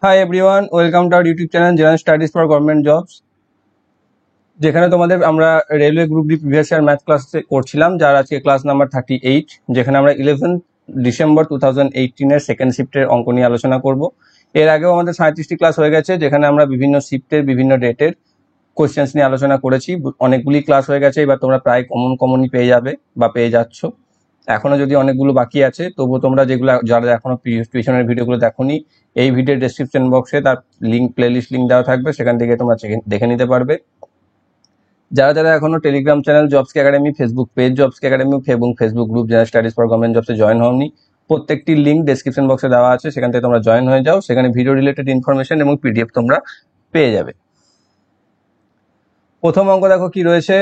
Hi everyone, welcome to our YouTube channel general studies for government jobs, যেখানে তোমাদের আমরা railway group D previous year math class করছিলাম, যার আজকে class number 38, যেখানে আমরা 11 ডিসেম্বর 2018 সেকেন্ড শিফটের অঙ্ক নিয়ে আলোচনা করব। এর আগেও আমাদের 37টি ক্লাস হয়ে গেছে, যেখানে আমরা বিভিন্ন শিফটের বিভিন্ন ডেটের কোয়েশ্চেন্স নিয়ে আলোচনা করেছি। অনেকগুলি ক্লাস হয়ে গেছে, এবার তোমরা প্রায় কমনই পেয়ে যাবে বা পেয়ে যাচ্ছ। এখনো যদি অনেকগুলো বাকি আছে, তবুও তোমরা যেগুলো যারা এখনো পিছনের ভিডিওগুলো দেখোনি, এই ভিডিওর ডেসক্রিপশন বক্সে তার লিঙ্ক, প্লেলিস্ট লিঙ্ক দেওয়া থাকবে, সেখান থেকে তোমরা দেখে নিতে পারবে। যারা যারা এখনো Telegram channel Jobs Academy, Facebook page Jobs Academy এবং Facebook group general studies for government জবসে জয়েন হওনি, প্রত্যেকটি লিঙ্ক ডেসক্রিপশন বক্সে দেওয়া আছে, সেখান থেকে তোমরা জয়েন হয়ে যাও। সেখানে ভিডিও রিলেটেড ইনফরমেশন এবং পিডিএফ তোমরা পেয়ে যাবে। প্রথম অঙ্ক দেখো কি রয়েছে।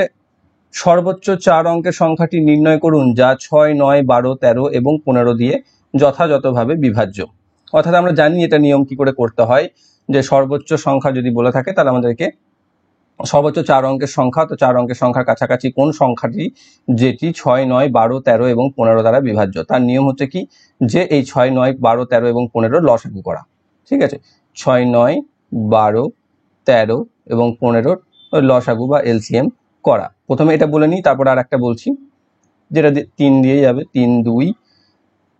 সর্বোচ্চ 4 অঙ্কের সংখ্যাটি নির্ণয় করুন, যা 6, 9, 12, 13 এবং 15 দিয়ে যথাযথভাবে বিভাজ্য। অর্থাৎ আমরা জানি এটা নিয়ম কি করে করতে হয়, যে সর্বোচ্চ সংখ্যা যদি বলে থাকে তাহলে আমাদেরকে সর্বোচ্চ 4 অঙ্কের সংখ্যা, তো 4 অঙ্কের সংখ্যার কাছাকাছি কোন সংখ্যাটি যেটি 6, 9, 12, 13 এবং 15 দ্বারা বিভাজ্য। তার নিয়ম হচ্ছে কি, যে এই 6, 9, 12, 13 এবং 15 লসাগু করা। ঠিক আছে, 6, 9, 12, 13 এবং 15 লসাগু বা এলসিএম করা। প্রথমে এটা বলে নিই, তারপর আর একটা বলছি, যেটা 3 দিয়ে যাবে। 3, 2,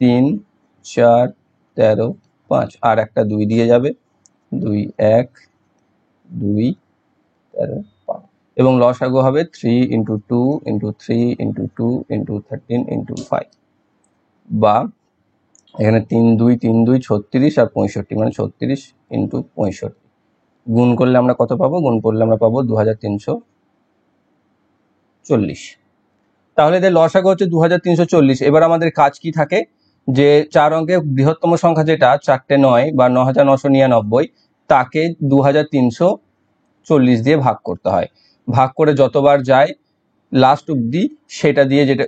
3, 4, 13, 5, আর একটা 2 দিয়ে যাবে। 2, 1, 2, 13, 5 এবং লসাগু হবে 3 × 2 × 3 × 2 × 13 × 5, বা এখানে 3, 2, 3, 2 36 আর 65, মানে 36 × 65। গুণ করলে আমরা কত পাবো? গুণ করলে আমরা পাবো 2340। তাহলে এদের লসাগু হচ্ছে 2340। এবার আমাদের কাজ কি থাকে, যে 4 অঙ্কের বৃহত্তম সংখ্যা যেটা 4টে 9 বা 9999, তাকে 2340 দিয়ে ভাগ করতে হয়। ভাগ করে যতবার যায় লাস্ট অব্দি সেটা দিয়ে, যেটা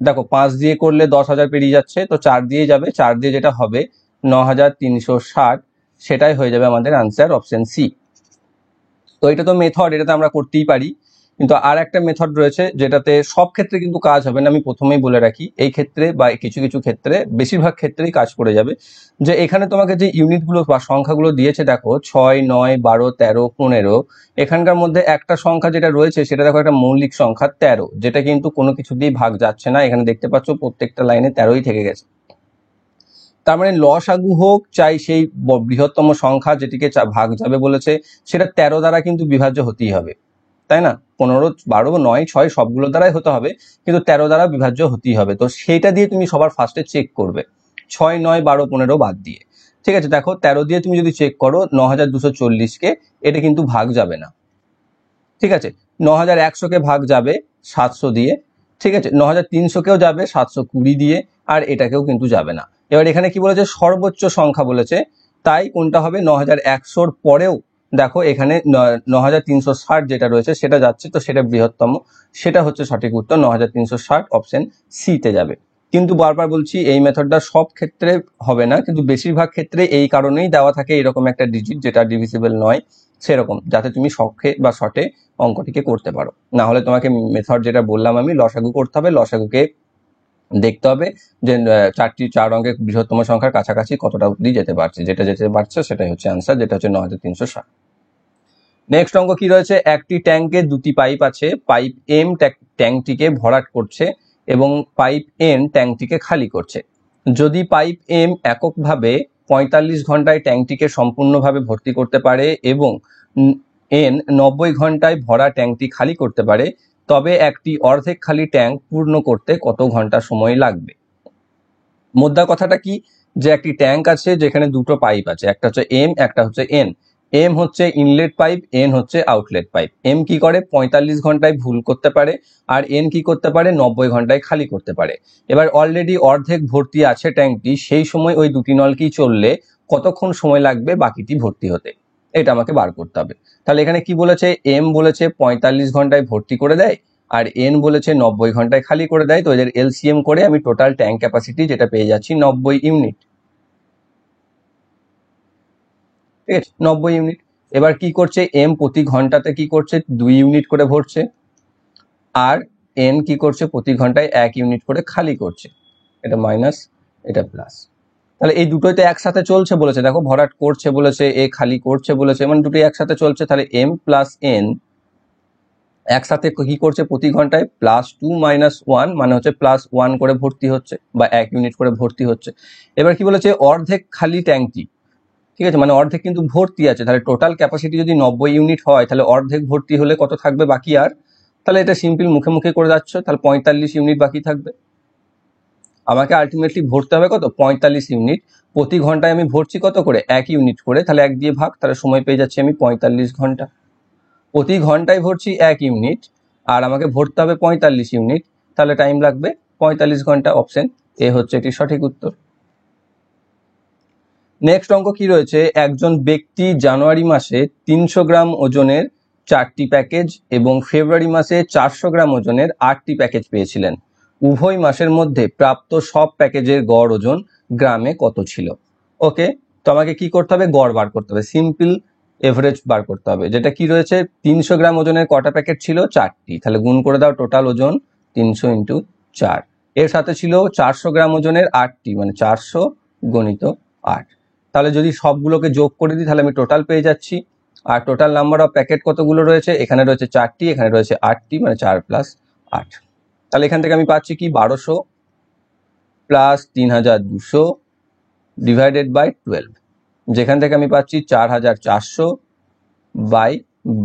দেখো 5 দিয়ে করলে 10,000 পেরিয়ে যাচ্ছে, তো 4 দিয়ে যাবে, 4 দিয়ে যেটা হবে 9360, সেটাই হয়ে যাবে আমাদের আনসার, অপশন সি। তো এটা তো মেথড, এটাতে আমরা করতেই পারি, কিন্তু আর একটা মেথড রয়েছে যেটাতে সব ক্ষেত্রে কিন্তু কাজ হবে না। আমি প্রথমেই বলে রাখি, এই ক্ষেত্রে বা কিছু কিছু ক্ষেত্রে, বেশিরভাগ ক্ষেত্রেই কাজ করে যাবে। যে এখানে তোমাকে যে ইউনিটগুলো বা সংখ্যাগুলো দিয়েছে, দেখো 6, 9, 12, 13, 15, এখানকার মধ্যে একটা সংখ্যা যেটা রয়েছে সেটা দেখো একটা মৌলিক সংখ্যা 13, যেটা কিন্তু কোনো কিছু দিয়ে ভাগ যাচ্ছে না। এখানে দেখতে পাচ্ছ প্রত্যেকটা লাইনে 13ই থেকে গেছে। তার মানে লসাগু হোক চাই সেই বৃহত্তম সংখ্যা যেটিকে ভাগ যাবে বলেছে, সেটা 13 দ্বারা কিন্তু বিভাজ্য হতেই হবে, তাই না? 15, 12, 9, 6 সবগুলো দ্বারাই হতে হবে, কিন্তু 13 দ্বারা বিভাজ্য হতেই হবে। তো সেইটা দিয়ে তুমি সবার ফার্স্টে চেক করবে, 6, 9, 12, 15 বাদ দিয়ে। ঠিক আছে, দেখো 13 দিয়ে তুমি যদি চেক করো 9240-কে, এটা কিন্তু ভাগ যাবে না। ঠিক আছে, 9100-কে ভাগ যাবে 700 দিয়ে। ঠিক আছে, 9300-কেও যাবে 720 দিয়ে, আর এটাকেও কিন্তু যাবে না। এবার এখানে কি বলেছে? সর্বোচ্চ সংখ্যা বলেছে, তাই কোনটা হবে? 9100-র পরেও দেখো এখানে 9360 যেটা রয়েছে সেটা যাচ্ছে, তো সেটা বৃহত্তম, সেটা হচ্ছে সঠিক উত্তর। 9360 অপশন সি তে যাবে। কিন্তু বারবার বলছি, এই মেথডটা সব ক্ষেত্রে হবে না, কিন্তু বেশিরভাগ ক্ষেত্রে এই কারণেই দেওয়া থাকে এরকম একটা ডিজিট যেটা ডিভিজিবল নয়, সেরকম, যাতে তুমি শখে বা শর্টে অঙ্কটিকে করতে পারো। না হলে তোমাকে মেথড যেটা বললাম আমি, লসাগু করতে হবে। লসাগুকে দেখতে হবে যে 4 অঙ্কের বৃহত্তম সংখ্যার কাছাকাছি কতটা অবধি যেতে পারছে, যেটা যেতে পারছে সেটাই হচ্ছে আনসার, যেটা হচ্ছে 9360। নেক্সট অঙ্ক কি রয়েছে? একটি ট্যাঙ্কে 2টি পাইপ আছে। পাইপ এম ট্যাঙ্কটিকে ভরাট করছে এবং পাইপ এন ট্যাঙ্কটিকে খালি করছে। যদি পাইপ এম এককভাবে 45 ঘন্টায় ট্যাঙ্কটিকে সম্পূর্ণভাবে ভর্তি করতে পারে এবং এন 90 ঘন্টায় ভরা ট্যাঙ্কটি খালি করতে পারে, তবে একটি অর্ধেক খালি ট্যাঙ্ক পূর্ণ করতে কত ঘন্টা সময় লাগবে? মোদ্দা কথাটা কি, যে একটি ট্যাঙ্ক আছে যেখানে দুটো পাইপ আছে, একটা হচ্ছে এম, একটা হচ্ছে এন। এম হচ্ছে ইনলেট পাইপ, এন হচ্ছে আউটলেট পাইপ। এম কি করে? 45 ঘন্টায় ফুল করতে পারে, আর এন কি করতে পারে? 90 ঘন্টায় খালি করতে পারে। এবার অলরেডি অর্ধেক ভর্তি আছে ট্যাঙ্কটি, সেই সময় ওই দুটি নলকি চললে কতক্ষণ সময় লাগবে বাকিটি ভর্তি হতে? এটা আমাকে বার করতে হবে। তাহলে এখানে কি বলেছে? এম বলেছে 45 ঘন্টায় ভর্তি করে দেয়, আর এন বলেছে 90 ঘন্টায় খালি করে দেয়। তো এদের এলসিএম করে আমি টোটাল ট্যাঙ্ক ক্যাপাসিটি যেটা পেয়ে যাচ্ছি 90 ইউনিট। ঠিক আছে, 90 ইউনিট। এবার কি করছে? এম প্রতি ঘন্টাতে কি করছে? 2 ইউনিট করে ভরছে, আর এন কি করছে? প্রতি ঘন্টায় 1 ইউনিট করে খালি করছে। এটা মাইনাস, এটা প্লাস। তাহলে এই দুটোই তো একসাথে চলছে বলেছে, দেখো ভরাট করছে বলেছে, এ খালি করছে বলেছে, মানে দুটোই একসাথে চলছে। তাহলে m প্লাস n একসাথে কি করছে প্রতি ঘন্টায় +2 - 1, মানে হচ্ছে +1 করে ভর্তি হচ্ছে বা 1 ইউনিট করে ভর্তি হচ্ছে। এবার কি বলেছে, অর্ধেক খালি ট্যাঙ্কি, ঠিক আছে, মানে অর্ধেক কিন্তু ভর্তি আছে। তাহলে টোটাল ক্যাপাসিটি যদি 90 ইউনিট হয়, তাহলে অর্ধেক ভর্তি হলে কত থাকবে বাকি আর? তাহলে এটা সিম্পল মুখে মুখে করে যাচ্ছ, তাহলে 45 ইউনিট বাকি থাকবে। আমাকে আলটিমেটলি ভরতে হবে কত? 45 ইউনিট। প্রতি ঘন্টায় আমি ভরছি কত করে? 1 ইউনিট করে, তাহলে 1 দিয়ে ভাগ, তাহলে সময় পেয়ে যাচ্ছি আমি 45 ঘন্টা। প্রতি ঘন্টায় ভরছি 1 ইউনিট আর আমাকে ভরতে হবে 45 ইউনিট, তাহলে টাইম লাগবে 45 ঘন্টা। অপশন এ হচ্ছে এটি সঠিক উত্তর। নেক্সট অঙ্ক কি রয়েছে, একজন ব্যক্তি জানুয়ারি মাসে 300 গ্রাম ওজনের 4টি প্যাকেজ এবং ফেব্রুয়ারি মাসে 400 গ্রাম ওজনের 8টি প্যাকেজ পেয়েছিলেন। উভয় মাসের মধ্যে প্রাপ্ত সব প্যাকেজের গড় ওজন গ্রামে কত ছিল? ওকে, তো আমাকে কি করতে হবে? গড় বার করতে হবে, সিম্পল এভারেজ বার করতে হবে। যেটা কি রয়েছে, 300 গ্রাম ওজনের কটা প্যাকেট ছিল? 4টি, তাহলে গুণ করে দাও টোটাল ওজন 300 × 4। এর সাথে ছিল 400 গ্রাম ওজনের 8টি, মানে 400 × 8। তাহলে যদি সবগুলোকে যোগ করে দিই, তাহলে আমি টোটাল পেয়ে যাচ্ছি। আর টোটাল নাম্বার অফ প্যাকেট কতগুলো রয়েছে? এখানে রয়েছে 4টি, এখানে রয়েছে 8টি, মানে 4 + 8। তাহলে এখান থেকে আমি পাচ্ছি কি, 1200 প্লাস 3200 ডিভাইডেড বাই 12, যেখান থেকে আমি পাচ্ছি 4400 বাই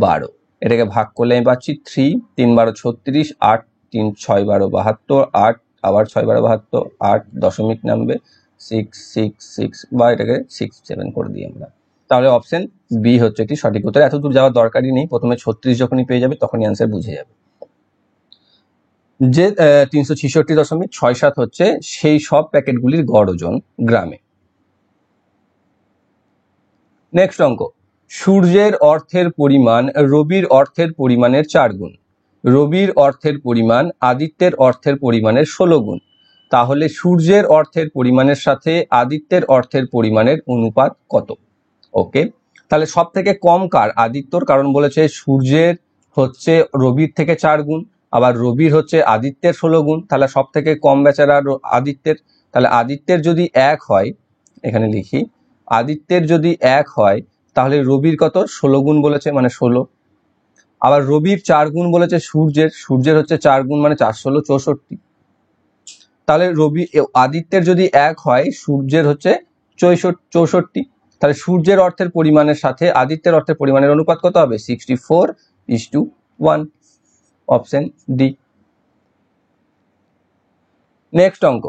12। এটাকে ভাগ করলে আমি পাচ্ছি 3, 3 × 12 = 36, 8, 3, 6 × 12 = 72, 8 আবার 6 × 12 = 72, 8 দশমিক নামবে 6, 6, 6 বা এটাকে 6, 7 করে দিই আমরা। তাহলে অপশন বি হচ্ছে একটি সঠিক উত্তর। এত দূর যাওয়ার দরকারই নেই, প্রথমে 36 যখনই পেয়ে যাবে তখনই অ্যান্সার বুঝে যাবে যে 366.67 হচ্ছে সেই সব প্যাকেটগুলির গড় ওজন গ্রামে। নেক্সট অঙ্ক, সূর্যের অর্থের পরিমাণ রবির অর্থের পরিমাণের 4 গুণ, রবির অর্থের পরিমাণ আদিত্যের অর্থের পরিমাণের 16 গুণ, তাহলে সূর্যের অর্থের পরিমাণের সাথে আদিত্যের অর্থের পরিমাণের অনুপাত কত? ওকে, তাহলে সব থেকে কম কার? আদিত্যর, কারণ বলেছে সূর্যের হচ্ছে রবির থেকে 4 গুণ, আবার রবির হচ্ছে আদিত্যের 16 গুণ, তাহলে সব থেকে কম বেচারা আদিত্যের। তাহলে আদিত্যের যদি 1 হয়, এখানে লিখি, আদিত্যের যদি 1 হয় তাহলে রবির কত? 16 গুণ বলেছে, মানে 16। আবার রবির 4 গুণ বলেছে সূর্যের, সূর্যের হচ্ছে 4 গুণ, মানে 4 × 16 = 64। তাহলে আদিত্যের যদি 1 হয়, সূর্যের হচ্ছে 64। তাহলে সূর্যের অর্থের পরিমাণের সাথে আদিত্যের অর্থের পরিমাণের অনুপাত কত হবে? 64:1। Option D. নেক্সট অঙ্ক,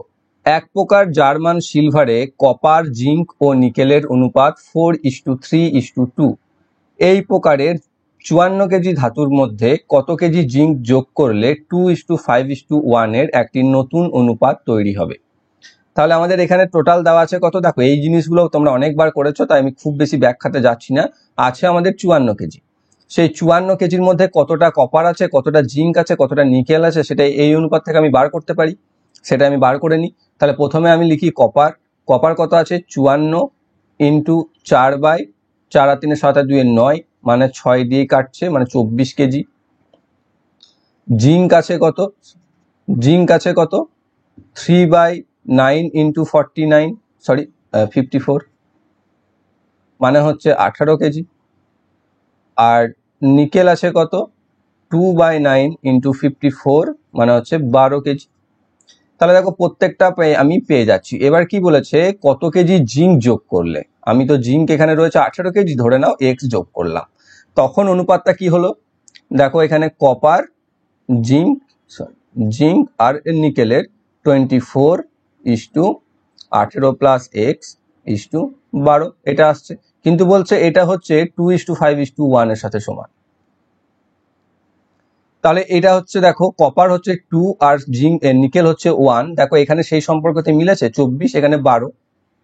এক প্রকার জার্মান সিলভারে কপার, জিঙ্ক ও নিকেলের অনুপাত 4:3:2। এই প্রকারের 54 কেজি ধাতুর মধ্যে কত কেজি জিঙ্ক যোগ করলে 2:5:1 এর একটি নতুন অনুপাত তৈরি হবে? তাহলে আমাদের এখানে টোটাল দেওয়া আছে কত? দেখো, এই জিনিসগুলো তোমরা অনেকবার করেছো, তাই আমি খুব বেশি ব্যাখ্যাতে যাচ্ছি না। আছে আমাদের 54 কেজি। সেই 54 কেজির মধ্যে কতটা কপার আছে, কতটা জিঙ্ক আছে, কতটা নিকেল আছে, সেটা এই অনুপাত থেকে আমি বার করতে পারি। সেটা আমি বার করে নিই। তাহলে প্রথমে আমি লিখি কপার। কপার কত আছে? 54 × 4/4 আর 3 7 আর 2 9, মানে 6 দিয়ে কাটছে, মানে 24 কেজি। জিঙ্ক আছে কত? জিঙ্ক আছে কত? 3/9 × 49, সরি 54, মানে হচ্ছে 18 কেজি। আর নিকেল আছে কত? 2/9 × 54, মানে হচ্ছে 12 কেজি। তাহলে দেখো প্রত্যেকটা আমি পেয়ে যাচ্ছি। এবার কি বলেছে, কত কেজি জিঙ্ক যোগ করলে? আমি তো জিঙ্ক এখানে রয়েছে 18 কেজি, ধরে নাও এক্স যোগ করলাম, তখন অনুপাতটা কি হলো? দেখো এখানে কপার, জিঙ্ক আর নিকেলের 24:18 + x:12 এটা আসছে। কিন্তু বলছে এটা হচ্ছে 2:5:1 এর সাথে সমান। তাহলে এটা হচ্ছে, দেখো কপার হচ্ছে 2 আর জিঙ্ক নিকেল হচ্ছে 1। দেখো এখানে সেই সম্পর্কতে মিলেছে, 24 এখানে 12,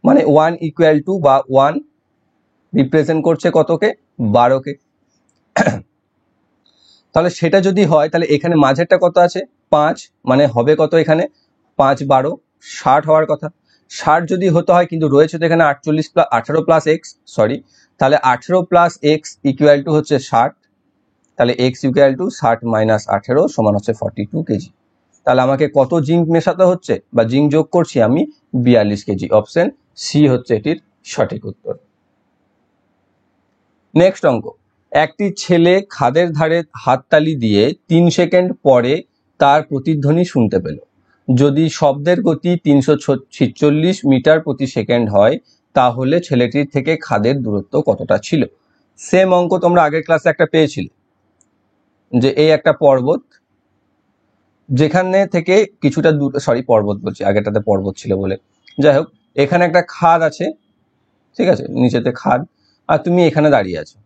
মানে 1 = 2 বা 1 রিপ্রেজেন্ট করছে কতকে? 12কে। তাহলে সেটা যদি হয়, তাহলে এখানে মাঝেরটা কত আছে? 5, মানে হবে কত? এখানে 5 × 12 = 60 হওয়ার কথা। 60 যদি হতে হয়, কিন্তু রয়েছে তো এখানে 18 + x, সরি, তাহলে 18 + x = হচ্ছে 60। তাহলে x = 60 - 18 = হচ্ছে 42 কেজি। তাহলে আমাকে কত জিঙ্ক মেশাতে হচ্ছে বা জিঙ্ক যোগ করছি আমি? 42 কেজি। অপশন সি হচ্ছে এটির সঠিক উত্তর। নেক্সট অঙ্ক, একটি ছেলে খাদের ধারে হাততালি দিয়ে 3 সেকেন্ড পরে তার প্রতিধ্বনি শুনতে পেল। যদি শব্দের গতি 346 মিটার প্রতি সেকেন্ড হয় তাহলে ছেলেটির থেকে খাদের দূরত্ব কতটা ছিল? সেম অঙ্ক তোমরা আগের ক্লাসে একটা পেয়েছিলে, যে এই একটা পর্বত, যেখানে থেকে কিছুটা দূর, সরি পর্বত বলছি, আগেরটাতে পর্বত ছিল বলে, যাই হোক, এখানে একটা খাদ আছে, ঠিক আছে, নিচেতে খাদ, আর তুমি এখানে দাঁড়িয়ে আছো।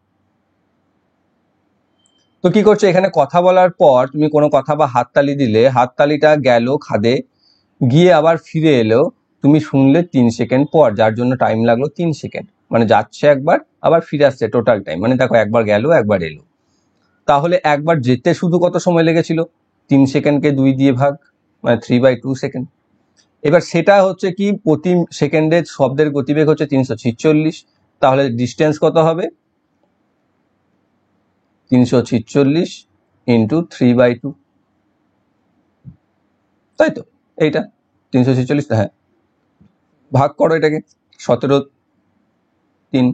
তো কি করছো, এখানে কথা বলার পর তুমি কোনো কথা বা হাততালি দিলে, হাততালিটা গেল খাদে, গিয়ে আবার ফিরে এলো, তুমি শুনলে 3 সেকেন্ড পর, যার জন্য টাইম লাগলো 3 সেকেন্ড, মানে যাচ্ছে একবার আবার ফিরে আসছে, টোটাল টাইম মানে দেখো একবার গেল একবার এলো। তাহলে একবার যেতে শুধু কত সময় লেগেছিল? 3 সেকেন্ডকে 2 দিয়ে ভাগ, মানে 3/2 সেকেন্ড। এবার সেটা হচ্ছে কি, প্রতি সেকেন্ডে শব্দের গতিবেগ হচ্ছে 346, তাহলে ডিস্টেন্স কত হবে? 346 ইন্টু 3/2, তাই তো, এইটা 346, হ্যাঁ, ভাগ করো এটাকে, 17 3,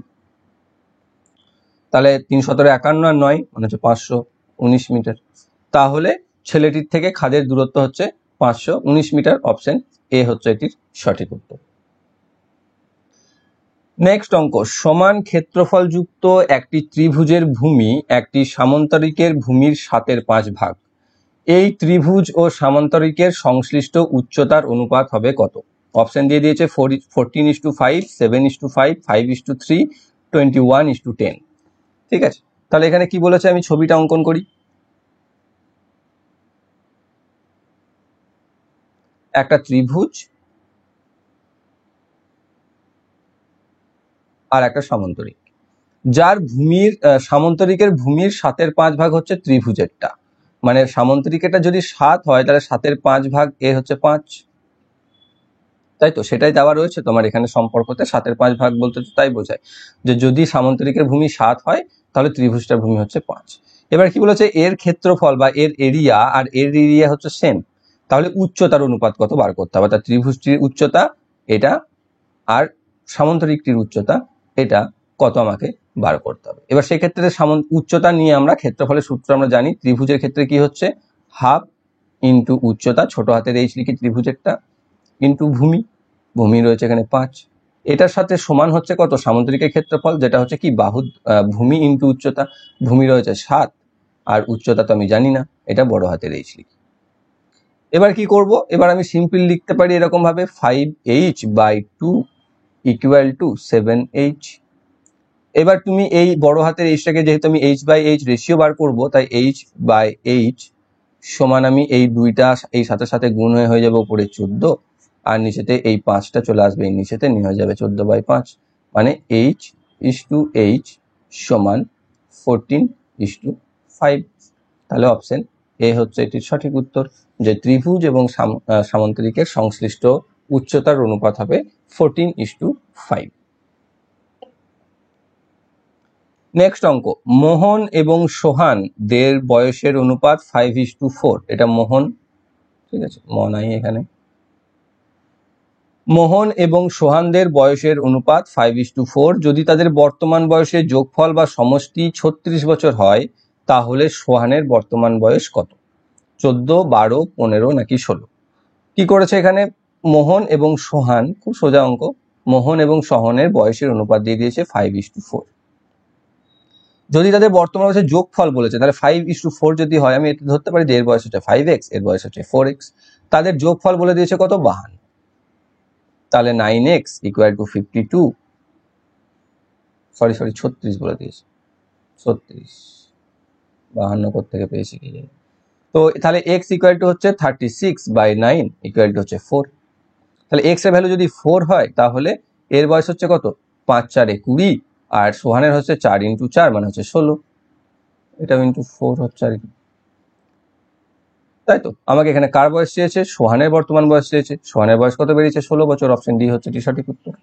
তাহলে 3 17 51 আর 9 মানে হচ্ছে 519 মিটার। তাহলে ছেলেটির থেকে খাদের দূরত্ব হচ্ছে 519 মিটার। অপশন এ হচ্ছে এটির সঠিক উত্তর। নেক্সট অঙ্ক, সমান ক্ষেত্রফলযুক্ত একটি ত্রিভুজের ভূমি একটি সামান্তরিকের ভূমির 7/5 ভাগ। এই ত্রিভুজ ও সামান্তরিকের সংশ্লিষ্ট উচ্চতার অনুপাত হবে কত? অপশন দিয়ে দিয়েছে 14:5, 7:5, 5:3, 21:10। ঠিক আছে, তাহলে এখানে কি বলেছে, আমি ছবিটা অঙ্কন করি। একটা ত্রিভুজ আর একটা সামান্তরিক, যার ভূমির সামান্তরিকের ভূমির 7/5 ভাগ হচ্ছে ত্রিভুজেরটা, মানে সামান্তরিকেরটা যদি 7 হয় তাহলে 7/5 ভাগ এর হচ্ছে 5, তাই তো, সেটাই দেওয়া রয়েছে তোমার এখানে সম্পর্কতে। 7/5 ভাগ বলতে তো তাই বোঝায় যে যদি সামান্তরিকের ভূমি 7 হয় তাহলে ত্রিভুজটার ভূমি হচ্ছে 5। এবার কি বলেছে, এর ক্ষেত্রফল বা এর এরিয়া আর এর এরিয়া হচ্ছে সেম, তাহলে উচ্চতার অনুপাত কত বার করতে হবে, অর্থাৎ ত্রিভুজটির উচ্চতা এটা আর সামান্তরিকটির উচ্চতা এটা কত আমাকে বার করতে হবে। এবার সেক্ষেত্রে উচ্চতা নিয়ে আমরা ক্ষেত্রফলের সূত্র আমরা জানি, ত্রিভুজের ক্ষেত্রে কি হচ্ছে, হাফ ইন্টু উচ্চতা, ছোট হাতের এইচ লিখি ত্রিভুজেরটা, ইন্টু ভূমি, ভূমি রয়েছে এখানে 5, এটার সাথে সমান হচ্ছে কত, সামান্তরিকের ক্ষেত্রফল, যেটা হচ্ছে কি বাহু, ভূমি ইন্টু উচ্চতা, ভূমি রয়েছে 7 আর উচ্চতা তো আমি জানি না, এটা বড় হাতের এইচ লিখি। এবার কি করব, এবার আমি সিম্পল লিখতে পারি এরকম ভাবে, 5h/2 ইকুয়াল টু 7h। এবার তুমি এই বড় হাতের এইচটাকে, যেহেতু আমি h/h রেশিও বার করব, তাই h/h সমান, আমি এই দুইটা এই সাথে সাথে গুণ হয়ে যাবে উপরে 14, আর নিচেতে এই 5টা চলে আসবে, এই নিচেতে নিয়ে হয়ে যাবে 14/5, মানে h/h সমান 14:5। তাহলে অপশন এ হচ্ছে এটির সঠিক উত্তর, যে ত্রিভুজ এবং সামান্তরিকের সংশ্লিষ্ট উচ্চতার অনুপাত হবে 14:5। নেক্সট অঙ্ক, মোহন এবং সোহান দের বয়সের অনুপাত 5:4। এটা মোহন, ঠিক আছে, নাই এখানে। মোহন এবং সোহানদের বয়সের অনুপাত 5:4। যদি তাদের বর্তমান বয়সের যোগফল বা সমষ্টি 36 বছর হয় তাহলে সোহানের বর্তমান বয়স কত? 14, 12, 15 নাকি 16? কি করেছে এখানে, মোহন এবং সোহান, খুব সোজা অঙ্ক, মোহন এবং সোহানের বয়সের অনুপাত দিয়ে দিয়েছে 5:4। যদি তাদের বর্তমান বয়সের যোগফল বলেছে তাহলে 5:4 যদি হয়, আমি এটা ধরতে পারি যে এর বয়স হচ্ছে 5x, এর বয়স হচ্ছে 4x, তাদের যোগফল বলে দিয়েছে কত, 52, তাহলে 9x ইকুয়াল টু 52, সরি 36 বলে দিয়েছে, 36, 52 কোত্থেকে পেয়েছি কি জানি। তো তাহলে x ইকুয়াল টু হচ্ছে 36/9 ইকুয়াল টু হচ্ছে 4। তাহলে x এর ভ্যালু যদি 4 হয় তাহলে এর বয়স হচ্ছে কত, 5 4 20, আর সোহানের হচ্ছে 4 × 4 মানে হচ্ছে 16, এটা ইন্টু 4 হচ্ছে আর কি, তাই তো। আমাকে এখানে কার বয়স চেয়েছে, সোহানের বর্তমান বয়স চেয়েছে, সোহানের বয়স কত বেরিয়েছে, 16 বছর। অপশন ডি হচ্ছে এটি সঠিক উত্তর।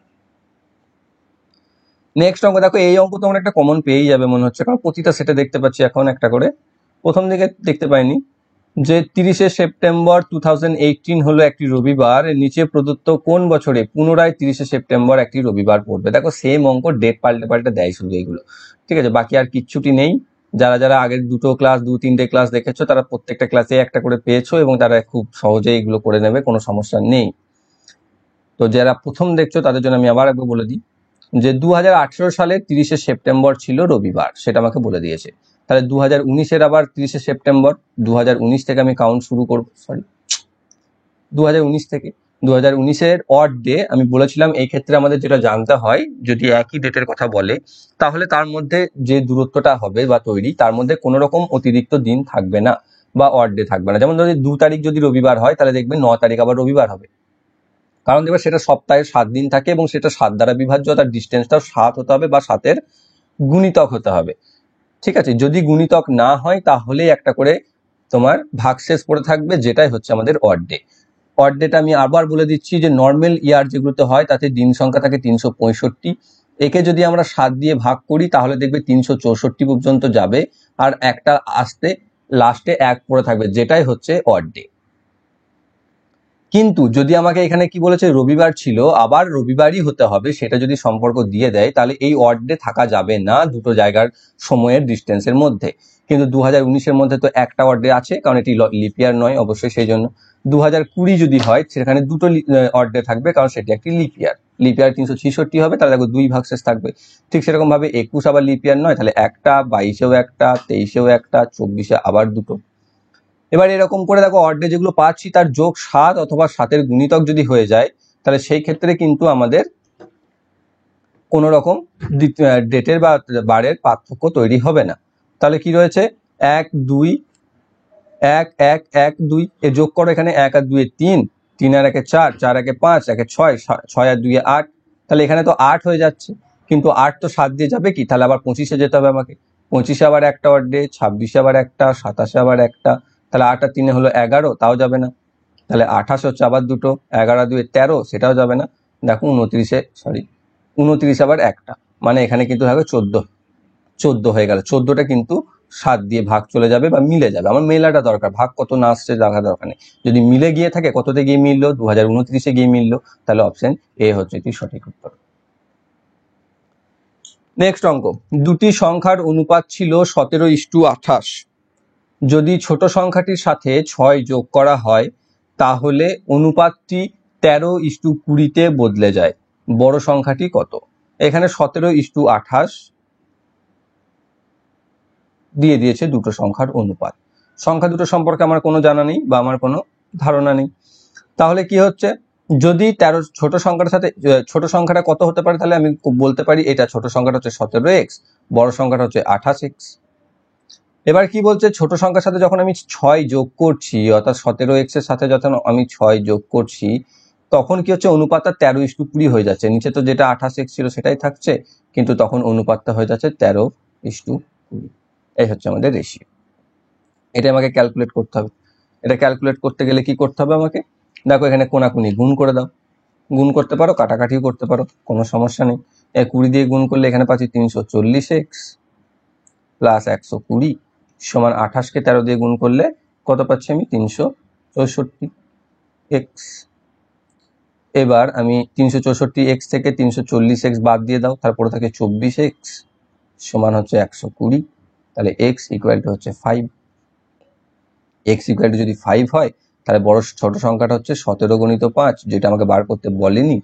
নেক্সট অঙ্ক দেখো, এই অঙ্ক তোমরা একটা কমন পেয়েই যাবে মনে হচ্ছে, কারণ প্রতিটা সেটে দেখতে পাচ্ছি এখন একটা করে, প্রথম দিকে দেখতে পাইনি। যে 30শে সেপ্টেম্বর 2018 হলো একটি রবিবার, নিচে প্রদত্ত কোন বছরে পুনরায় 30শে সেপ্টেম্বর একটি রবিবার পড়বে? দেখো সেম অঙ্ক, ডেট পাল্টে পাল্টে দেয় শুধু এইগুলো, ঠিক আছে, বাকি আর কিচ্ছুটি নেই। যারা যারা আগের দুটো ক্লাস, 2-3টে ক্লাস দেখেছো, তারা প্রত্যেকটা ক্লাসে একটা করে পেয়েছো এবং তারা খুব সহজেই এগুলো করে নেবে, কোনো সমস্যা নেই। তো যারা প্রথম দেখছো তাদের জন্য আমি আবার একবার বলে দিই যে 2018 সালে 30শে সেপ্টেম্বর ছিল রবিবার, সেটা আমাকে বলে দিয়েছে। তাহলে 2019-এর আবার 30শে সেপ্টেম্বর, 2019 থেকে আমি কাউন্ট শুরু করব, সরি 2019 থেকে 2019-এর অড ডে আমি বলেছিলাম। এই ক্ষেত্রে আমাদের যেটা জানতে হয়, যদি একই ডেটের কথা বলে তাহলে তার মধ্যে যে দূরত্বটা হবে বা তৈরি, তার মধ্যে কোনো রকম অতিরিক্ত দিন থাকবে না বা অড ডে থাকবে না। যেমন যদি 2 তারিখ যদি রবিবার হয়, তাহলে দেখবে 9 তারিখ আবার রবিবার হবে, কারণ দেখবে সেটা সপ্তাহে 7 দিন থাকে এবং সেটা 7 দ্বারা বিভাজ্য, তার ডিস্টেন্সটাও 7 হতে হবে বা 7-এর গুণিতক হতে হবে, ঠিক আছে। যদি গুণিতক না হয় তাহলে একটা করে তোমার ভাগশেষ পড়ে থাকবে, যেটাই হচ্ছে আমাদের অড ডে। অড ডেটা আমি আবার বলে দিচ্ছি যে নর্মাল ইয়ার যেগুলোতে হয় তাতে দিন সংখ্যা থাকে 365, একে যদি আমরা 7 দিয়ে ভাগ করি তাহলে দেখবে 364 পর্যন্ত যাবে, আর একটা আসতে লাস্টে 1 পড়ে থাকবে, যেটাই হচ্ছে অড ডে। কিন্তু যদি আমাকে এখানে কি বলেছে, রবিবার ছিল, আবার রবিবারই হতে হবে, সেটা যদি সম্পর্ক দিয়ে দেয়, তাহলে এই অড ডে থাকা যাবে না দুটো জায়গার সময়ের ডিস্টেন্সের মধ্যে। কিন্তু 2019-এর মধ্যে তো একটা অড ডে আছে, কারণ এটি লিপ ইয়ার নয় অবশ্যই, সেই জন্য। 2020 যদি হয় সেখানে দুটো অড ডে থাকবে, কারণ সেটি একটি লিপ ইয়ার। লিপ ইয়ার 366 হবে, তাহলে দেখো 2 ভাগশেষ থাকবে। ঠিক সেরকম ভাবে 21 আবার লিপ ইয়ার নয়, তাহলে একটা, 22-এও একটা, 23-এও একটা, 24-এ আবার দুটো। এবার এরকম করে দেখো অড ডে যেগুলো পাচ্ছি তার যোগ 7 অথবা 7-এর গুণিতক যদি হয়ে যায়, তাহলে সেই ক্ষেত্রে কিন্তু আমাদের কোনো রকম ডেটের বা বারের পার্থক্য তৈরি হবে না। তাহলে কি রয়েছে, 1 2 1 1 1 2, এ যোগ করো, এখানে 1 আর 2 এ 3, 3 আর 1 এ 4, 4 আর 1 এ 5, 1 এ 6, 6 আর 2 এ 8, তাহলে এখানে তো 8 হয়ে যাচ্ছে। কিন্তু 8 তো 7 দিয়ে যাবে কি, তাহলে আবার 25-এ যেতে হবে আমাকে। 25-এ আবার একটা অড ডে, 26-এ আবার একটা, 27-এ আবার একটা, তাহলে 8 আর 3 হলো 11, তাও যাবে না। তাহলে 28 হচ্ছে আবার দুটো, 11 আর 2 এ 13, সেটাও যাবে না। দেখো 29 আবার একটা, মানে এখানে কিন্তু হবে 14 হয়ে গেল। 14টা কিন্তু 7 দিয়ে ভাগ চলে যাবে বা মিলে যাবে। আমার মেলাটা দরকার, ভাগ কত না আসছে দেখা দরকার নেই। যদি মিলে গিয়ে থাকে, কততে গিয়ে মিললো, 2029-এ গিয়ে মিললো, তাহলে অপশন এ হচ্ছে এটি সঠিক উত্তর। নেক্সট অঙ্ক, দুটি সংখ্যার অনুপাত ছিল 17:28। যদি ছোট সংখ্যাটির সাথে 6 যোগ করা হয় তাহলে অনুপাতটি 13:20-তে বদলে যায়, বড় সংখ্যাটি কত? এখানে 17:28 দিয়ে দিয়েছে দুটো সংখ্যার অনুপাত। সংখ্যা দুটো সম্পর্কে আমার কোনো জানা নেই বা আমার কোনো ধারণা নেই। তাহলে কি হচ্ছে, যদি 13 ছোট সংখ্যাটার সাথে ছোট সংখ্যাটা কত হতে পারে, তাহলে আমি বলতে পারি এটা ছোট সংখ্যাটা হচ্ছে 17x, বড় সংখ্যাটা হচ্ছে 28x। এবার কি বলছে, ছোট সংখ্যার সাথে যখন আমি 6 যোগ করছি, অর্থাৎ 17x এর সাথে যখন আমি 6 যোগ করছি, তখন কি হচ্ছে, অনুপাতটা 13:20 হয়ে যাচ্ছে। নিচে তো যেটা 28x ছিল সেটাই থাকছে, কিন্তু তখন অনুপাতটা হয়ে যাচ্ছে 13:20। এই হচ্ছে আমাদের রেশিও। এটা আমাকে ক্যালকুলেট করতে হবে। এটা ক্যালকুলেট করতে গেলে কি করতে হবে আমাকে, দেখো এখানে কোনাকুনি গুণ করে দাও। গুণ করতে পারো, কাটাকাটিও করতে পারো, কোনো সমস্যা নেই। 20 দিয়ে গুণ করলে এখানে পাচ্ছি 340x প্লাস 120 সমান 28-কে 13 দিয়ে গুণ করলে কত পাচ্ছি আমি, 364x। এবার আমি 364x থেকে 340x বাদ দিয়ে দাও, তারপরে থাকে 24x সমান হচ্ছে 120, তাহলে x ইকুয়াল টু হচ্ছে 5। x ইকুয়াল টু যদি 5 হয়, তাহলে বড় ছোট সংখ্যাটা হচ্ছে 17 গুণিত 5, যেটা আমাকে বার করতে বলেনি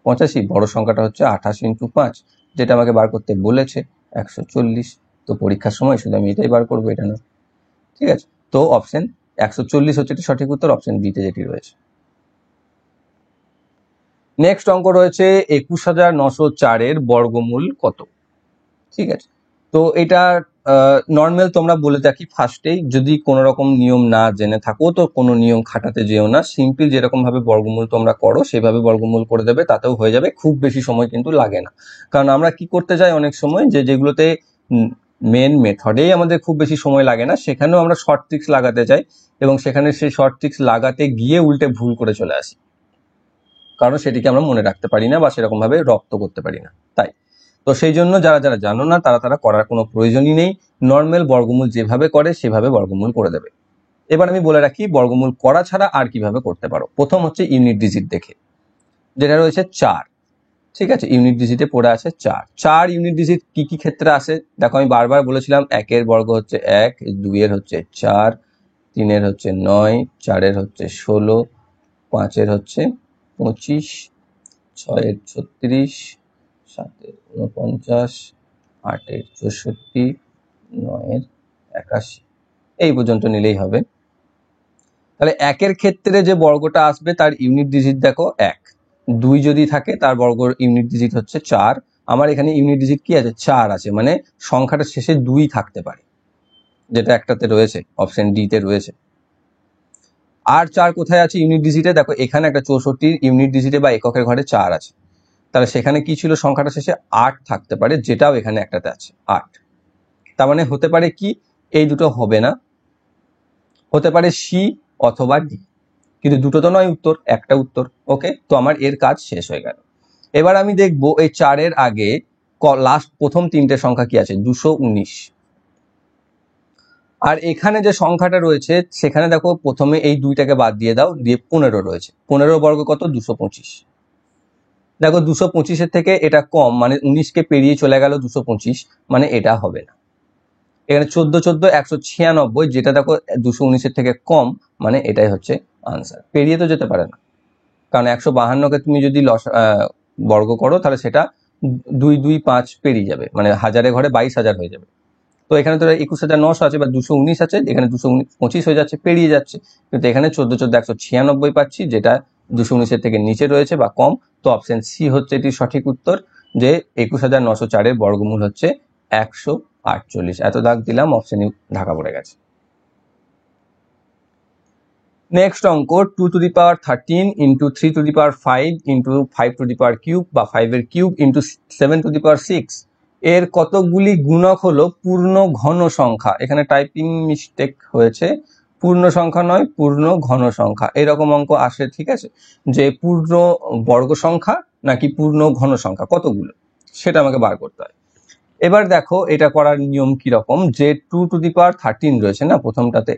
85, বড় সংখ্যাটা হচ্ছে 28 ইন্টু 5, যেটা আমাকে বার করতে বলেছে 140। তো পরীক্ষার সময় শুধু আমি এটাই বার করবো, এটা না, ঠিক আছে। তো অপশন 140 হচ্ছে এটি সঠিক উত্তর, অপশন বিতে যেটি রয়েছে। নেক্সট অঙ্ক রয়েছে 21,904-এর বর্গমূল কত? ঠিক আছে, তো এটা নর্মাল তোমরা বলে থাকি ফার্স্টেই, যদি কোনো রকম নিয়ম না জেনে থাকো তো কোনো নিয়ম খাটাতে যেও না, সিম্পল যেরকম ভাবে বর্গমূল তোমরা করো সেভাবে বর্গমূল করে দেবে, তাতেও হয়ে যাবে, খুব বেশি সময় কিন্তু লাগে না। কারণ আমরা কি করতে যাই অনেক সময়, যেগুলোতে মেন মেথডেই আমাদের খুব বেশি সময় লাগে না, সেখানেও আমরা শর্ট ট্রিক্স লাগাতে যাই এবং সেখানে সেই শর্ট ট্রিক্স লাগাতে গিয়ে উল্টে ভুল করে চলে আসি, কারণ সেটিকে আমরা মনে রাখতে পারি না বা সেরকম ভাবে রপ্ত করতে পারি না। তাই তো সেই জন্য যারা যারা জানো না তারা করার কোনো প্রয়োজনই নেই, নর্মাল বর্গমূল যেভাবে করে সেভাবে বর্গমূল করে দেবে। এবার আমি বলে রাখি বর্গমূল করা ছাড়া আর কিভাবে করতে পারো। প্রথম হচ্ছে ইউনিট ডিজিট দেখে, যেটা রয়েছে 4। ঠিক আছে, ইউনিট ডিজিটে পড়ে আছে 4। 4 ইউনিট ডিজিট কি কি ক্ষেত্রে আসে দেখো, আমি বারবার বলেছিলাম 1 এর বর্গ হচ্ছে 1, 2 এর হচ্ছে 4, 3 এর হচ্ছে 9, 4 এর হচ্ছে 16, 5 এর হচ্ছে 25, 6 এর 36, 7 এর 49, 8 এর 64, 9 এর 81, এই পর্যন্ত নিলেই হবে। তাহলে 1 এর ক্ষেত্রে যে বর্গটা আসবে তার ইউনিট ডিজিট দেখো 1, 2 যদি থাকে তার বর্গ ইউনিট ডিজিট হচ্ছে 4। আমার এখানে ইউনিট ডিজিট কি আছে, 4 আছে, মানে সংখ্যাটা শেষে 2 থাকতে পারে, যেটা একটাতে রয়েছে, অপশন ডি তে রয়েছে। আর 4 কোথায় আছে ইউনিট ডিজিটে, দেখো এখানে একটা 64 ইউনিট ডিজিটে বা এককের ঘরে 4 আছে, তাহলে সেখানে কি ছিল, সংখ্যাটা শেষে 8 থাকতে পারে, যেটাও এখানে একটাতে আছে 8। তার মানে হতে পারে কি, এই দুটো হবে না, হতে পারে সি অথবা ডি, কিন্তু দুটো তো নয় উত্তর, একটা উত্তর। ওকে, তো আমার এর কাজ শেষ হয়ে গেল। এবার আমি দেখব এই 4 এর আগে লাস্ট প্রথম 3টে সংখ্যা কি আছে, 219। আর এখানে যে সংখ্যাটা রয়েছে সেখানে দেখো প্রথমে এই 2টাকে বাদ দিয়ে দাও, দিয়ে 15 রয়েছে, 15 বর্গ কত, 225। দেখো 225-এর থেকে এটা কম, মানে 19কে পেরিয়ে চলে গেল 225, মানে এটা হবে না। এখানে 14 14 196, যেটা দেখো 219-এর থেকে কম, মানে এটাই হচ্ছে আনসার। পেরিয়ে তো যেতে পারে না, কারণ 152-কে তুমি যদি বর্গ করো তাহলে সেটা 225 পেরিয়ে যাবে, মানে হাজারের ঘরে 22,000 হয়ে যাবে। তো এখানে তো 21,900 আছে বা 219 আছে, এখানে 225 হয়ে যাচ্ছে, পেরিয়ে যাচ্ছে। কিন্তু এখানে 14 14 196 পাচ্ছি, যেটা 219-এর থেকে নিচে রয়েছে বা কম। তো অপশন সি হচ্ছে এটি সঠিক উত্তর, যে 21,904-এর বর্গমূল হচ্ছে 148। এত দাগ দিলাম, অপশন ঢাকা পড়ে গেছে। নেক্সট অঙ্ক, 2 two the power 13 into 3 two the power 5 into 5 to the power cube বা 5 এর কিউব ইন্টু 7 টু দি পাওয়ার 6 এর কতগুলি গুণক হলো পূর্ণ ঘন সংখ্যা। এখানে টাইপিং মিস্টেক হয়েছে, পূর্ণ সংখ্যা নয়, পূর্ণ ঘন সংখ্যা। এরকম অঙ্ক আসে, ঠিক আছে, যে পূর্ণ বর্গ সংখ্যা নাকি পূর্ণ ঘন সংখ্যা কতগুলো, সেটা আমাকে বার করতে হয়। এবার দেখো এটা করার নিয়ম কি রকম, যে 2 টু দি পাওয়ার 13 রয়েছে না প্রথমটাতে,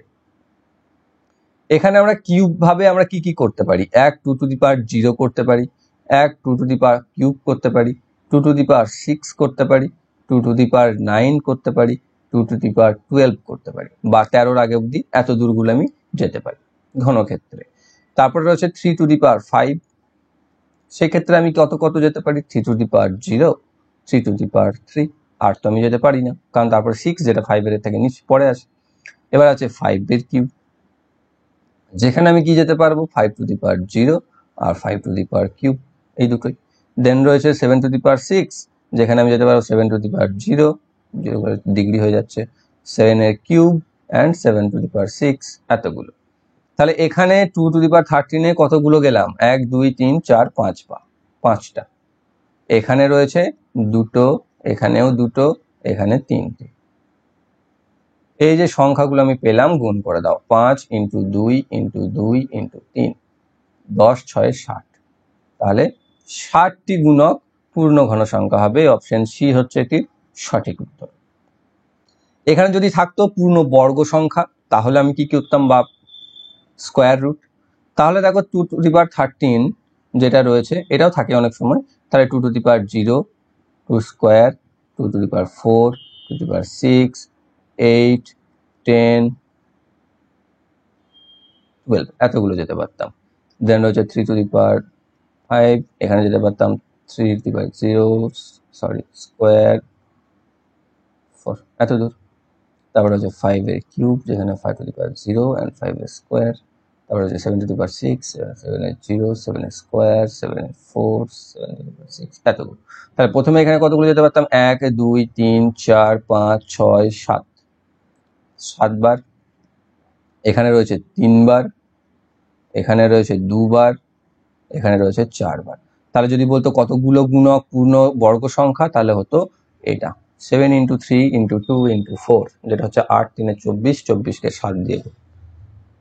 এখানে আমরা কিউব ভাবে আমরা কি কি করতে পারি, 1 2 টু দি পাওয়ার 0 করতে পারি, 1 2 টু দি পাওয়ার কিউব করতে পারি, 2 টু দি পাওয়ার 6 করতে পারি, 2 টু দি পাওয়ার 9 করতে পারি, 2 টু দি পাওয়ার 12 করতে পারি, বা 13-র আগে অবধি এত দূরগুলো আমি যেতে পারি ঘনক্ষেত্রে। তারপরে রয়েছে 3 টু দি পাওয়ার 5, সেক্ষেত্রে আমি কত কত যেতে পারি, 3 two the power 0, 3 two the পাওয়ার 3, আর তো আমি যেতে পারি না, কারণ তারপরে 6 যেটা 5-এর থেকে নিচে পড়ে আছে। এবার আছে 5 এর কিউব, যেখানে আমি কি যেতে পারবো, 5 টু দি পাওয়ার 0 আর 5 টু দি পাওয়ার কিউব, এই দুটোই। দেন রয়েছে 7 টু দি পাওয়ার 6, যেখানে আমি যেতে পারবো 7 টু দি পাওয়ার 0, 0 করে ডিগ্রি হয়ে যাচ্ছে, 7 এর কিউব অ্যান্ড 7 টু দি পাওয়ার 6, এতগুলো। তাহলে এখানে 2 টু দি পাওয়ার 13-এ কতগুলো গেলাম, 1 2 3 4 5 5টা। এখানে রয়েছে দুটো, এখানেও দুটো, এখানে 3টে। এই যে সংখ্যাগুলো আমি পেলাম গুণ করে দাও, 5 ইন্টু 2 ইন্টু 2 ইন্টু 3, 10 6 60। তাহলে 60টি গুণক পূর্ণ ঘন সংখ্যা হবে, অপশন সি হচ্ছে এটির সঠিক উত্তর। এখানে যদি থাকতো পূর্ণ বর্গ সংখ্যা তাহলে আমি কি করতাম, বা স্কোয়ার রুট। তাহলে দেখো 2 টু দি পাওয়ার 13 যেটা রয়েছে এটাও থাকে অনেক সময়, তাহলে 2 two the power 0, 2 square, 2 two the power 4, 2 two the পাওয়ার 6, 8, 10, 12, এতগুলো যেতে পারতাম। দেন রয়েছে 3 টু দি পাওয়ার 5, এখানে যেতে পারতাম 3 two the power 0, sorry square 4, এত দূর। তারপরে হচ্ছে 5 এর কিউব, যেখানে 5 টু দি পাওয়ার 0 অ্যান্ড 5 এর স্কোয়ার। তারপরে হচ্ছে 7 টু দি পাওয়ার 6, 7 এর 0, 7 এর স্কোয়ার, 7 এর 4, 7 টু দি পাওয়ার 6, এতগুলো। তাহলে প্রথমে এখানে কতগুলো যেতে পারতাম, 1 2 3 4 5 6 7, 7 বার। এখানে রয়েছে 3 বার, এখানে রয়েছে 2 বার, এখানে রয়েছে 4 বার। তাহলে যদি বলতো কতগুলো গুণক পূর্ণ বর্গ সংখ্যা, তাহলে হতো এটা 7 ইন্টু 3 ইন্টু 2 ইন্টু 4, যেটা হচ্ছে 8 3 24, 24-কে 7 দিয়ে,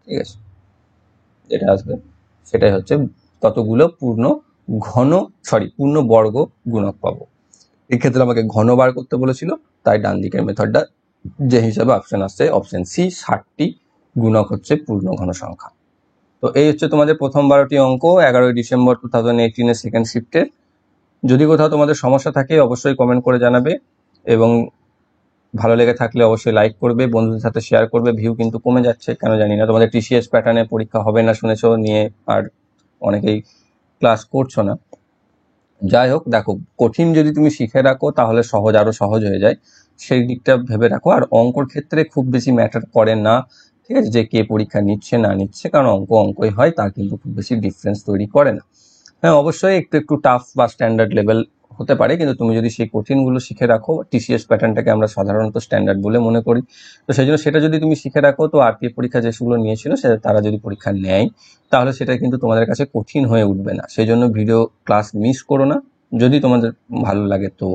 ঠিক আছে, যেটা আসবে সেটাই হচ্ছে ততগুলো পূর্ণ পূর্ণ বর্গ গুণক পাবো। এক্ষেত্রে আমাকে ঘন বার করতে বলেছিল, তাই ডান দিকের মেথডটা যে হিসাবে অপশন আসছে অপশন সি 60টি গুণক হচ্ছে পূর্ণ ঘন সংখ্যা। তো এই হচ্ছে তোমাদের প্রথম 12টি অঙ্ক 11ই ডিসেম্বর 2018 সেকেন্ড শিফটের। যদি কোথাও তোমাদের সমস্যা থাকে অবশ্যই কমেন্ট করে জানাবে, এবং ভালো লেগে থাকলে অবশ্যই লাইক করবে, বন্ধুদের সাথে শেয়ার করবে। ভিউ কিন্তু কমে যাচ্ছে, কেন জানি না। তোমাদের টিসিএস প্যাটার্নে পরীক্ষা হবে না শুনেছো, নিয়ে আর অনেকেই ক্লাস করছো না। যাই হোক, দেখো, কঠিন যদি তুমি শিখে রাখো তাহলে সহজ আরো সহজ হয়ে যায়, সেই দিকটা ভেবে রাখো। আর অঙ্কর ক্ষেত্রে খুব বেশি ম্যাটার করে না, ঠিক আছে, যে কে পরীক্ষা নিচ্ছে না নিচ্ছে, কারণ অঙ্ক অঙ্কই হয়, তা কিন্তু খুব বেশি ডিফারেন্স তৈরি করে না। হ্যাঁ, অবশ্যই একটু একটু টাফ বা স্ট্যান্ডার্ড লেভেল হতে পারে, কিন্তু তুমি যদি সেই কঠিনগুলো শিখে রাখো, টিসিএস প্যাটার্নটাকে আমরা সাধারণত স্ট্যান্ডার্ড বলে মনে করি, তো সেই জন্য সেটা যদি তুমি শিখে রাখো, তো আরপিএফ পরীক্ষা যেগুলো নিয়েছিল সেটা তারা যদি পরীক্ষা নেয়, তাহলে সেটা কিন্তু তোমাদের কাছে কঠিন হয়ে উঠবে না। সেই জন্য ভিডিও ক্লাস মিস করো না। যদি তোমাদের ভালো লাগে তো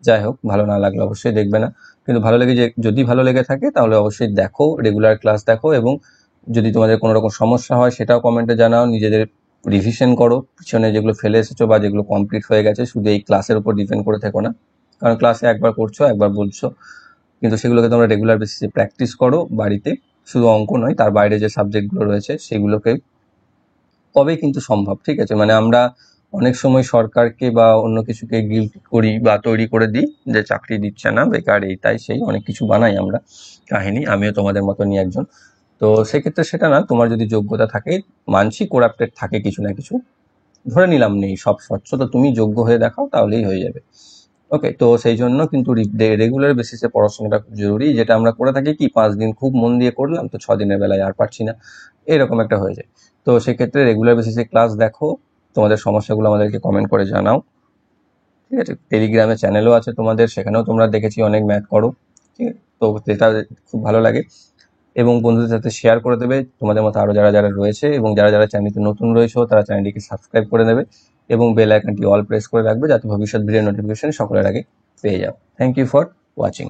যাই হোক, ভালো না লাগলে অবশ্যই দেখবে না, কিন্তু ভালো লেগে যদি ভালো লেগে থাকে তাহলে অবশ্যই দেখো, রেগুলার ক্লাস দেখো। এবং যদি তোমাদের কোনো রকম সমস্যা হয় সেটাও কমেন্টে জানাও। নিজেদের রিভিশন করো, পিছনে যেগুলো ফেলে এসেছো বা যেগুলো কমপ্লিট হয়ে গেছে, শুধু এই ক্লাসের উপর ডিপেন্ড করে থেকো না, কারণ ক্লাসে একবার করছো একবার বলছো, কিন্তু সেগুলোকে তোমরা রেগুলার বেসিসে প্র্যাকটিস করো বাড়িতে। শুধু অঙ্ক নয়, তার বাইরে যে সাবজেক্টগুলো রয়েছে সেগুলোকে, তবেই কিন্তু সম্ভব, ঠিক আছে। মানে আমরা অনেক সময় সরকারকে বা অন্য কিছুকে গিল্ট করি বা তৈরি করে দিই যে চাকরি দিচ্ছে না, বেকার, এই তাই সেই অনেক কিছু বানাই আমরা কাহিনী, আমিও তোমাদের মতনই একজন। তো সেক্ষেত্রে সেটা না, তোমার যদি যোগ্যতা থাকে, মানছি করাপ্টেড থাকে কিছু না কিছু, ধরে নিলাম নেই সব স্বচ্ছ, তো তুমি যোগ্য হয়ে দেখাও, তাহলেই হয়ে যাবে। ওকে, তো সেই জন্য কিন্তু রেগুলার বেসিসে পড়াশোনাটা খুব জরুরি। যেটা আমরা করে থাকি কি, 5 দিন খুব মন দিয়ে করলাম, তো 6 দিনের বেলায় আর পারছি না, এরকম একটা হয়ে যায়। তো সেক্ষেত্রে রেগুলার বেসিসে ক্লাস দেখো, তোমাদের সমস্যাগুলো আমাদেরকে কমেন্ট করে জানাও, ঠিক আছে। টেলিগ্রামে চ্যানেলও আছে তোমাদের, সেখানেও তোমরা দেখেছি অনেক ম্যাথ করো, ঠিক আছে। তো যেটা খুব ভালো লাগে, এবং বন্ধুদের সাথে শেয়ার করে দেবে, তোমাদের মতো আরও যারা যারা রয়েছে, এবং যারা যারা চ্যানেলটি নতুন রয়েছে তারা চ্যানেলটিকে সাবস্ক্রাইব করে দেবে, এবং বেল আইকনটি অল প্রেস করে রাখবে, যাতে ভবিষ্যৎ ভিডিও নোটিফিকেশন সকলের আগে পেয়ে যাও। Thank you for watching.